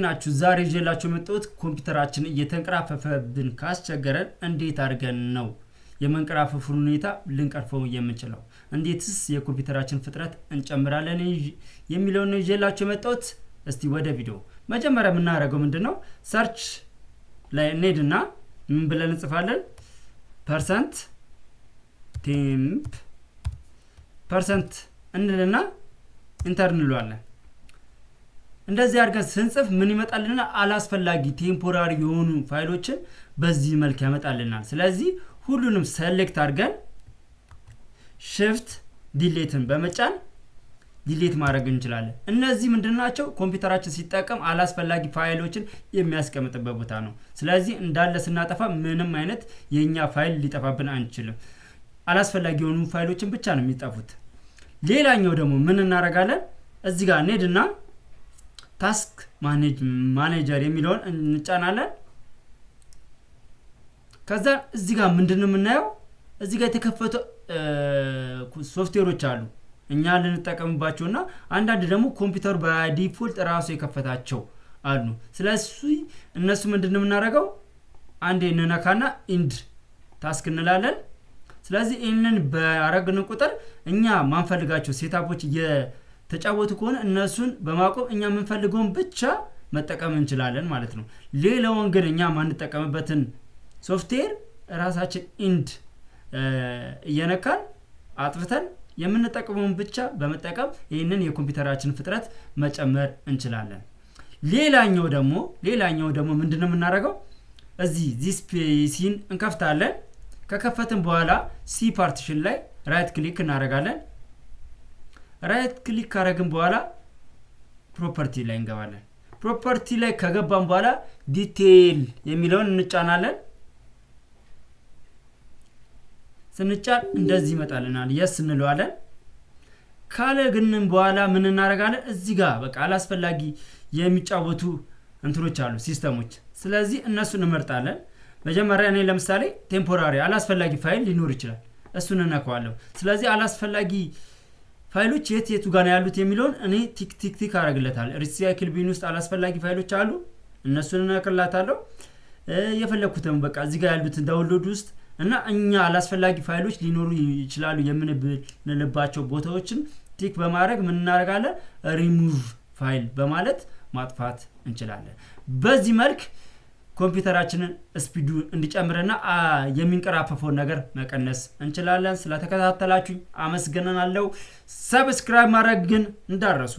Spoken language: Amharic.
ናችሁ? ዛሬ ይዤላችሁ የመጣሁት ኮምፒውተራችን እየተንቀራፈፈብን ካስቸገረን እንዴት አድርገን ነው የመንቀራፈፉን ሁኔታ ልንቀርፈው የምንችለው? እንዴትስ የኮምፒውተራችን ፍጥነት እንጨምራለን የሚለውን ነው ይዤላችሁ የመጣሁት። እስቲ ወደ ቪዲዮ። መጀመሪያ የምናደርገው ምንድነው? ሰርች ላይ እንሄድና ምን ብለን እንጽፋለን? %temp እንልና ኢንተር እንለዋለን። እንደዚህ አድርገን ስንጽፍ ምን ይመጣልና አላስፈላጊ ቴምፖራሪ የሆኑ ፋይሎችን በዚህ መልክ ያመጣልናል። ስለዚህ ሁሉንም ሴሌክት አድርገን shift ዲሌትን በመጫን ዲሌት ማድረግ እንችላለን። እነዚህ ምንድናቸው? ኮምፒውተራችን ሲጠቀም አላስፈላጊ ፋይሎችን የሚያስቀምጥበት ቦታ ነው። ስለዚህ እንዳለ ስናጠፋ ምንም አይነት የኛ ፋይል ሊጠፋብን አንችልም። አላስፈላጊ የሆኑ ፋይሎችን ብቻ ነው የሚጠፉት። ሌላኛው ደግሞ ምን እናደርጋለን? እዚህ ጋር እንሄድና ታስክ ማኔጀር የሚለውን እንጫናለን። ከዛ እዚህ ጋር ምንድነው የምናየው? እዚህ ጋር የተከፈቱ ሶፍትዌሮች አሉ እኛ ልንጠቀምባቸውና አንዳንድ ደግሞ ኮምፒውተር በዲፎልት ራሱ የከፈታቸው አሉ። ስለዚህ እነሱ ምንድነው የምናደርገው? አንዴ እንነካና ኢንድ ታስክ እንላለን። ስለዚህ ይሄንን ባረግን ቁጥር እኛ ማንፈልጋቸው ሴታፖች የተጫወቱ ከሆነ እነሱን በማቆም እኛ የምንፈልገውን ብቻ መጠቀም እንችላለን ማለት ነው። ሌላውን ግን እኛ ማንጠቀምበትን ሶፍትዌር ራሳችን ኢንድ እየነካን አጥፍተን የምንጠቀመውን ብቻ በመጠቀም ይሄንን የኮምፒውተራችን ፍጥነት መጨመር እንችላለን። ሌላኛው ደግሞ ምንድነው የምናደርገው? እዚህ ዚስ ፒሲን እንከፍታለን። ከከፈትን በኋላ ሲ ፓርቲሽን ላይ ራይት ክሊክ እናደርጋለን። ራይት ክሊክ ካደረግን በኋላ ፕሮፐርቲ ላይ እንገባለን። ፕሮፐርቲ ላይ ከገባን በኋላ ዲቴይል የሚለውን እንጫናለን። ስንጫን እንደዚህ ይመጣልናል። የስ እንለዋለን። ካለግንን በኋላ ምን እናደርጋለን? እዚህ ጋር በቃ አላስፈላጊ የሚጫወቱ እንትኖች አሉ ሲስተሞች። ስለዚህ እነሱን እንመርጣለን። መጀመሪያ እኔ ለምሳሌ ቴምፖራሪ አላስፈላጊ ፋይል ሊኖር ይችላል፣ እሱን እነካዋለሁ። ስለዚህ አላስፈላጊ ፋይሎች የቱ ጋር ነው ያሉት የሚለውን እኔ ቲክ አደርግለታለሁ። ሪሳይክል ቢን ውስጥ አላስፈላጊ ፋይሎች አሉ፣ እነሱን እነካላታለሁ። የፈለኩትን በቃ እዚህ ጋር ያሉትን ዳውንሎድ ውስጥ እና እኛ አላስፈላጊ ፋይሎች ሊኖሩ ይችላሉ የምንልባቸው ቦታዎችን ቲክ በማድረግ ምን እናደርጋለን? ሪሙቭ ፋይል በማለት ማጥፋት እንችላለን። በዚህ መልክ ኮምፒውተራችንን ስፒዱ እንዲጨምርና የሚንቀራፈፈውን ነገር መቀነስ እንችላለን። ስለተከታተላችሁኝ አመስግናለሁ። ሰብስክራይብ ማድረግ ግን እንዳትረሱ።